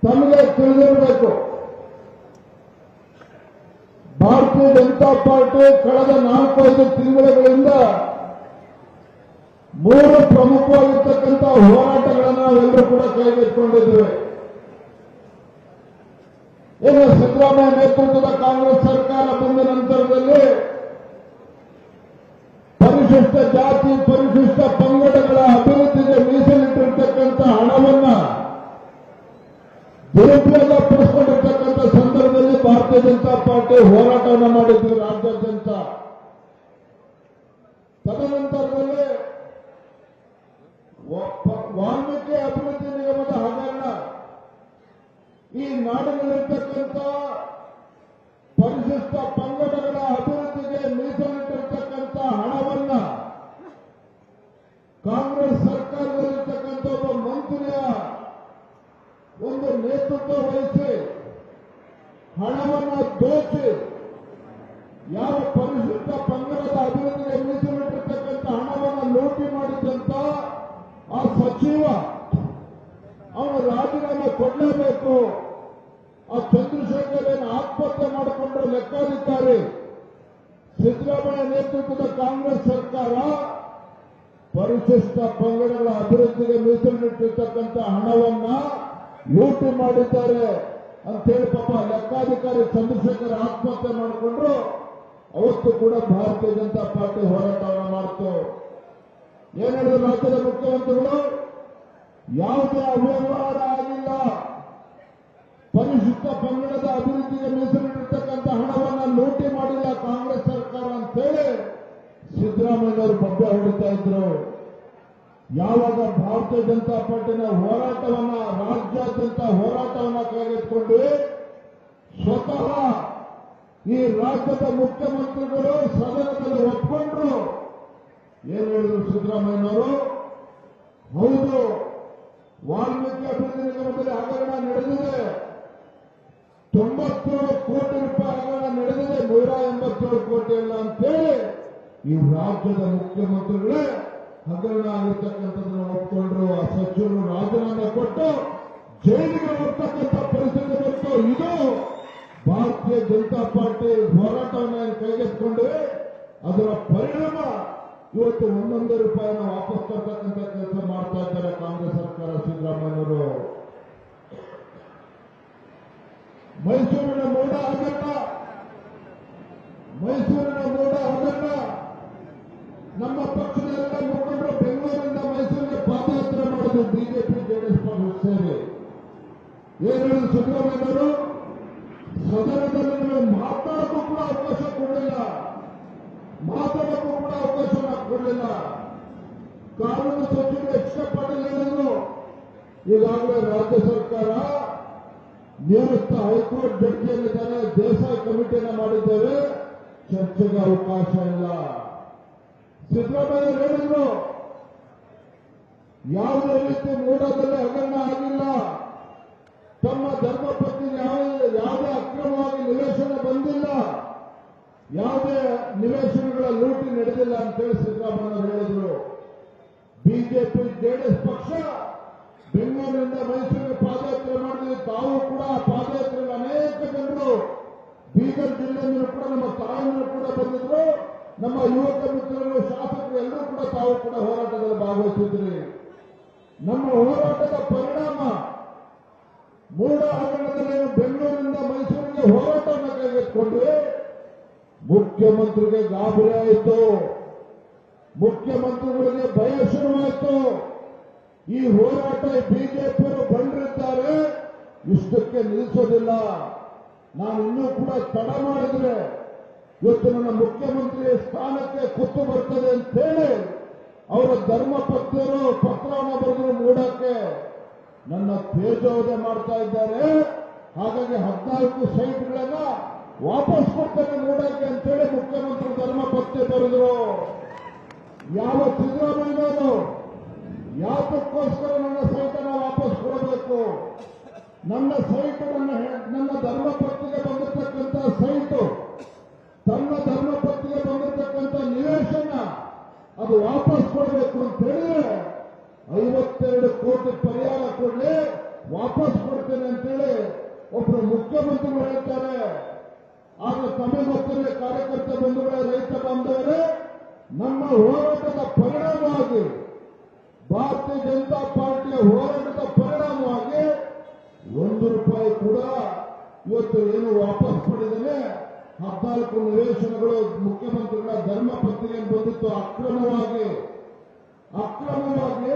ತಮಗೆ ತಿಳಿದಿರಬೇಕು. ಭಾರತೀಯ ಜನತಾ ಪಾರ್ಟಿ ಕಳೆದ 4-5 ತಿಂಗಳುಗಳಿಂದ 3 ಪ್ರಮುಖವಾಗಿರ್ತಕ್ಕಂಥ ಹೋರಾಟಗಳನ್ನು ನಾವೆಲ್ಲರೂ ಕೂಡ ಕೈಗೆತ್ತಿಕೊಂಡಿದ್ದೇವೆ. ಏನು ಸಿದ್ದರಾಮಯ್ಯ ನೇತೃತ್ವದ ಕಾಂಗ್ರೆಸ್ ಸರ್ಕಾರ ಬಂದ ನಂತರದಲ್ಲಿ ಪರಿಶಿಷ್ಟ ಜಾತಿ ಪರಿಶಿಷ್ಟ ಪಂಗಡಗಳ ಅಭಿವೃದ್ಧಿಗೆ ಮೀಸಲಿಟ್ಟಿರ್ತಕ್ಕಂಥ ಹಣವನ್ನ ದುರುಪಯೋಗ ಪಡಿಸಿಕೊಂಡಿರ್ತಕ್ಕಂಥ ಸಂದರ್ಭದಲ್ಲಿ ಭಾರತೀಯ ಜನತಾ ಪಾರ್ಟಿ ಹೋರಾಟವನ್ನು ಮಾಡಿದ್ರು ರಾಜ್ಯಾದ್ಯಂತ. ತದನಂತರದಲ್ಲಿ ವಾಲ್ಮೀಕಿ ಅಭಿವೃದ್ಧಿ ನಿಗಮದ ಹಗರಣ, ಈ ನಾಡಿನಲ್ಲಿರ್ತಕ್ಕಂಥ ಪರಿಶಿಷ್ಟ ಪಂಗಡಗಳ ಅಭಿವೃದ್ಧಿಗೆ ಮೀಸಲಿಟ್ಟಿರ್ತಕ್ಕಂಥ ಹಣವನ್ನ ಕಾಂಗ್ರೆಸ್ ಸರ್ಕಾರದಲ್ಲಿರ್ತಕ್ಕಂಥ ಒಬ್ಬ ಮಂತ್ರಿಯ ಒಂದು ನೇತೃತ್ವ ವಹಿಸಿ ಹಣವನ್ನು ದೋಚಿ ಯಾವ ಪರಿಶಿಷ್ಟ ಪಂಗಡದ ಅಭಿವೃದ್ಧಿಗೆ ಮೀಸಲಿಟ್ಟಿರ್ತಕ್ಕಂಥ ಹಣವನ್ನು ಲೂಟಿ ಮಾಡಿದಂತ ಆ ಸಚಿವ ಅವನು ರಾಜೀನಾಮೆ ಕೊಡಲೇಬೇಕು. ಆ ಚಂದ್ರಶೇಖರ್ ಏನು ಆತ್ಮಹತ್ಯೆ ಮಾಡಿಕೊಂಡ್ರೆ ಲೆಕ್ಕಾಧಿಕಾರಿ ಸಿದ್ದರಾಮಯ್ಯ ನೇತೃತ್ವದ ಕಾಂಗ್ರೆಸ್ ಸರ್ಕಾರ ಪರಿಶಿಷ್ಟ ಪಂಗಡಗಳ ಅಭಿವೃದ್ಧಿಗೆ ಮೀಸಲಿಟ್ಟಿರ್ತಕ್ಕಂಥ ಹಣವನ್ನ ಲೂಟಿ ಮಾಡಿದ್ದಾರೆ ಅಂತೇಳಿ ಪಾಪ ಲೆಕ್ಕಾಧಿಕಾರಿ ಚಂದ್ರಶೇಖರ್ ಆತ್ಮಹತ್ಯೆ ಮಾಡಿಕೊಂಡ್ರು. ಅವತ್ತು ಕೂಡ ಭಾರತೀಯ ಜನತಾ ಪಾರ್ಟಿ ಹೋರಾಟವನ್ನು ಮಾಡಿತು. ಏನ್ ಹೇಳಿದ್ರು ರಾಜ್ಯದ ಮುಖ್ಯಮಂತ್ರಿಗಳು? ಯಾವುದೇ ಅವ್ಯವಹಾರ ಆಗಿಲ್ಲ, ಪರಿಶಿಷ್ಟ ಪಂಗಡದ ಅಭಿವೃದ್ಧಿಗೆ ಮೀಸಲಿಟ್ಟಿರ್ತಕ್ಕಂಥ ಹಣವನ್ನು ಲೂಟಿ ಮಾಡಿಲ್ಲ ಕಾಂಗ್ರೆಸ್ ಸರ್ಕಾರ ಅಂತೇಳಿ ಸಿದ್ದರಾಮಯ್ಯವರು ಬಬ್ಬೆ ಹೊಡಿತಾ ಇದ್ರು. ಯಾವಾಗ ಭಾರತೀಯ ಜನತಾ ಪಾರ್ಟಿನ ಹೋರಾಟವನ್ನ ರಾಜ್ಯಾದ್ಯಂತ ಹೋರಾಟವನ್ನ ಕೈಗೆತ್ತಿಕೊಂಡು ಸ್ವತಃ ಈ ರಾಜ್ಯದ ಮುಖ್ಯಮಂತ್ರಿಗಳು ಸದನದಲ್ಲಿ ಒಪ್ಪಿಕೊಂಡ್ರು. ಏನ್ ಹೇಳಿದ್ರು ಸಿದ್ದರಾಮಯ್ಯನವರು? ಹೌದು, ವಾಲ್ಮೀಕಿ ಅಭಿವೃದ್ಧಿ ನಿಗಮದಲ್ಲಿ ಹಗರಣ ನಡೆದಿದೆ, 97 ಕೋಟಿ ರೂಪಾಯಿ ಹಗರಣ ನಡೆದಿದೆ, 187 ಕೋಟಿ ಅಲ್ಲ ಅಂತೇಳಿ ಈ ರಾಜ್ಯದ ಮುಖ್ಯಮಂತ್ರಿಗಳೇ ಹಗರಣ ಆಗಿರ್ತಕ್ಕಂಥದ್ದನ್ನು ಒಪ್ಪಿಕೊಂಡ್ರು. ಆ ಸಚಿವರು ರಾಜೀನಾಮೆ ಕೊಟ್ಟು ಜೈಲಿಗೆ ಹೋಗ್ತಕ್ಕಂಥ ಪರಿಸ್ಥಿತಿ ಬಂತು. ಇದು ಭಾರತೀಯ ಜನತಾ ಪಾರ್ಟಿ ಹೋರಾಟವನ್ನು ಕೈಗೆತ್ತಿಕೊಂಡು ಅದರ ಪರಿಣಾಮ ಇವತ್ತು 1 ರೂಪಾಯಿನ ವಾಪಸ್ ತರ್ತಕ್ಕಂಥ ಕೆಲಸ ಮಾಡ್ತಾ ಇದ್ದಾರೆ ಕಾಂಗ್ರೆಸ್ ಸರ್ಕಾರ ಸಿದ್ದರಾಮಯ್ಯವರು. ಮೈಸೂರಿನ ಮೂಡ ಹಗರಣ, ನಮ್ಮ ಪಕ್ಷದ ಎಲ್ಲ ಮುಖಂಡರು ಬೆಂಗಳೂರಿನಿಂದ ಮೈಸೂರಿಗೆ ಪಾದಯಾತ್ರೆ ಮಾಡೋದು ಬಿಜೆಪಿ ಜೆಡಿಎಸ್ ಪಕ್ಷ ಸೇರಿ. ಏನು ಹೇಳಿದ್ರು ಸಿದ್ದರಾಮಯ್ಯವರು? ಸದನದಲ್ಲಿ ನೀವು ಮಾತನಾಡಕ್ಕೂ ಕೂಡ ಅವಕಾಶ ಕೊಡಲಿಲ್ಲ, ಕೊಡಲಿಲ್ಲ. ಕಾನೂನು ಸಚಿವರು ಎಚ್ ಕೆ ಪಾಟೀಲ್ ಹೇಳಿದ್ರು, ಈಗಾಗಲೇ ರಾಜ್ಯ ಸರ್ಕಾರ ನೇಮಕ ಹೈಕೋರ್ಟ್ ಜಡ್ಜಿಯಲ್ಲಿದ್ದಾರೆ, ದೇಸಾಯಿ ಕಮಿಟಿಯನ್ನು ಮಾಡಿದ್ದೇವೆ, ಚರ್ಚೆಗೆ ಅವಕಾಶ ಇಲ್ಲ. ಸಿದ್ದರಾಮಯ್ಯ ಹೇಳಿದ್ರು ಯಾವುದೇ ರೀತಿ ಮೂಡಾದಲ್ಲಿ ಹಗರಣ ಆಗಿಲ್ಲ, ತಮ್ಮ ಧರ್ಮಪತ್ನಿ ಯಾವುದೇ ಅಕ್ರಮವಾಗಿ ನಿವೇಶನ ಬಂದಿಲ್ಲ, ಯಾವುದೇ ನಿವೇಶನಗಳ ಲೂಟಿ ನಡೆದಿಲ್ಲ ಅಂತೇಳಿ ಸಿದ್ದರಾಮಯ್ಯ ಹೇಳಿದ್ರು. ಬಿಜೆಪಿ ಜೆಡಿಎಸ್ ಪಕ್ಷ ಬೆಂಗಳೂರಿನಿಂದ ಮೈಸೂರಿಗೆ ಪಾದಯಾತ್ರೆ ಮಾಡಿದ್ವಿ. ತಾವು ಕೂಡ ಪಾದಯಾತ್ರೆಗೆ ಅನೇಕ ಜನರು ಬೀದರ್ ಜಿಲ್ಲೆಯಲ್ಲೂ ಕೂಡ ನಮ್ಮ ತಾಯಿಯವರು ಕೂಡ ಬಂದಿದ್ರು. ನಮ್ಮ ಯುವಕ ಮಿತ್ರರು, ಶಾಸಕರು ಎಲ್ಲರೂ ಕೂಡ ತಾವು ಕೂಡ ಹೋರಾಟದಲ್ಲಿ ಭಾಗವಹಿಸಿದ್ರಿ. ನಮ್ಮ ಹೋರಾಟದ ಪರಿಣಾಮ ಮೂಡ ಹಗರಣದಲ್ಲಿ ಬೆಂಗಳೂರಿನಿಂದ ಮೈಸೂರಿಗೆ ಹೋರಾಟವನ್ನು ಕೈಗೆತ್ತಿಕೊಂಡ್ವಿ. ಮುಖ್ಯಮಂತ್ರಿಗೆ ಗಾಬರಿ ಆಯಿತು, ಮುಖ್ಯಮಂತ್ರಿಗಳಿಗೆ ಭಯ ಶುರುವಾಯಿತು. ಈ ಹೋರಾಟ ಬಿಜೆಪಿಯವರು ಬಂದಿದ್ದಾರೆ, ಇಷ್ಟಕ್ಕೆ ನಿಲ್ಲಿಸೋದಿಲ್ಲ, ನಾನು ಇನ್ನೂ ಕೂಡ ತಡ ಮಾಡಿದ್ರೆ ಇವತ್ತು ನನ್ನ ಮುಖ್ಯಮಂತ್ರಿ ಸ್ಥಾನಕ್ಕೆ ಕುತ್ತು ಬರ್ತದೆ ಅಂತೇಳಿ ಅವರ ಧರ್ಮಪತ್ನಿಯರು ಪತ್ರವನ್ನು ಬರೆದು ಮೂಡಕ್ಕೆ ನನ್ನ ತೇಜೋವಧೆ ಮಾಡ್ತಾ ಇದ್ದಾರೆ. ಹಾಗಾಗಿ 14 ಸೈಟ್ಗಳನ್ನ ವಾಪಸ್ ಕೊಡ್ತೇನೆ ಮೂಡಕ್ಕೆ ಅಂತೇಳಿ ಮುಖ್ಯಮಂತ್ರಿ ಧರ್ಮಪತ್ನಿ ಬರೆದ್ರು. ಯಾವ ಸಿದ್ದರಾಮಯ್ಯನವರು ಯಾತಕ್ಕೋಸ್ಕರ ನನ್ನ ಸೈಟನ್ನು ವಾಪಸ್ ಕೊಡಬೇಕು? ನನ್ನ ಸೈಟ್ ನನ್ನ ಧರ್ಮಪತ್ನಿಗೆ ಬಂದಿರತಕ್ಕಂಥ ಸೈಟು, ತನ್ನ ಧರ್ಮಪತ್ನಿಗೆ ಬಂದಿರತಕ್ಕಂಥ ನಿವೇಶನ ಅದು ವಾಪಸ್ ಕೊಡಬೇಕು ಅಂತ ಹೇಳಿದ್ರೆ 52 ಕೋಟಿ ಪರಿಹಾರ ಕೊಡಲಿ, ವಾಪಸ್ ಕೊಡ್ತೇನೆ ಅಂತೇಳಿ ಒಬ್ಬರು ಮುಖ್ಯಮಂತ್ರಿಗಳು ಹೇಳ್ತಾರೆ. ಆಗ ತಮಗೆ ಗೊತ್ತಿರುವ ಕಾರ್ಯಕರ್ತ ಬಂಧುಗಳೇ, ರೈತ ಬಾಂಧವರೇ, ನಮ್ಮ ಹೋರಾಟದ ಪರಿಣಾಮವಾಗಿ, ಭಾರತೀಯ ಜನತಾ ಪಾರ್ಟಿಯ ಹೋರಾಟದ ಪರಿಣಾಮವಾಗಿ ₹1 ಕೂಡ ಇವತ್ತು ಏನು ವಾಪಸ್ ಪಡೆದರೆ 14 ನಿವೇಶನಗಳು ಮುಖ್ಯಮಂತ್ರಿಗಳ ಧರ್ಮಪತ್ನಿಗೆ ಬಂದಿತ್ತು. ಅಕ್ರಮವಾಗಿ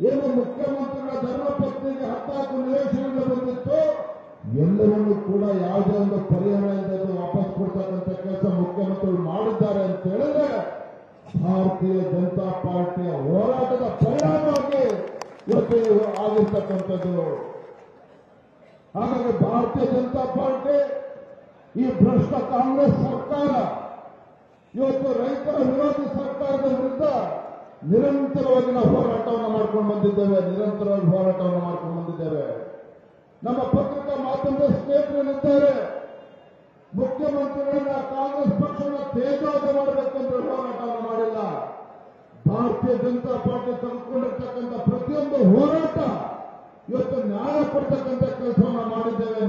ಏನು ಮುಖ್ಯಮಂತ್ರಿಗಳ ಧರ್ಮಪತ್ನಿಗೆ 14 ನಿವೇಶನಗಳು ಬಂದಿತ್ತು, ಎಲ್ಲರನ್ನೂ ಕೂಡ ಯಾವುದೇ ಒಂದು ಪರಿಹಾರ ಇಲ್ಲದೆ ವಾಪಸ್ ಕೊಡ್ತಕ್ಕಂಥ ಕೆಲಸ ಮುಖ್ಯಮಂತ್ರಿಗಳು ಮಾಡಿದ್ದಾರೆ ಅಂತ ಹೇಳಿದ್ರೆ ಭಾರತೀಯ ಜನತಾ ಪಾರ್ಟಿಯ ಹೋರಾಟದ ಪರಿಣಾಮವಾಗಿ ಇವತ್ತು ಆಗಿರ್ತಕ್ಕಂಥದ್ದು. ಹಾಗಾಗಿ ಭಾರತೀಯ ಜನತಾ ಪಾರ್ಟಿ, ಈ ಭ್ರಷ್ಟ ಕಾಂಗ್ರೆಸ್ ಸರ್ಕಾರ ಇವತ್ತು ರೈತರ ವಿರೋಧಿ ಸರ್ಕಾರದ ವಿರುದ್ಧ ನಿರಂತರವಾಗಿ ನಾವು ಹೋರಾಟವನ್ನು ಮಾಡ್ಕೊಂಡು ಬಂದಿದ್ದೇವೆ. ನಮ್ಮ ಪತ್ರಿಕಾ ಮಾಧ್ಯಮದ ಸ್ನೇಹಿತರಿದ್ದಾರೆ, ಮುಖ್ಯಮಂತ್ರಿಗಳನ್ನ ಕಾಂಗ್ರೆಸ್ ಪಕ್ಷವನ್ನು ತೇಜೋವಧೆ ಮಾಡಬೇಕೆಂದು ಹೋರಾಟವನ್ನು ಮಾಡಿಲ್ಲ. ಭಾರತೀಯ ಜನತಾ ಪಾರ್ಟಿ ತೆಗೆದುಕೊಂಡಿರ್ತಕ್ಕಂಥ ಪ್ರತಿಯೊಂದು ಹೋರಾಟ ಇವತ್ತು ನ್ಯಾಯ ಕೊಡ್ತಕ್ಕಂಥ ಕೆಲಸವನ್ನು ಮಾಡಿದ್ದೇವೆ.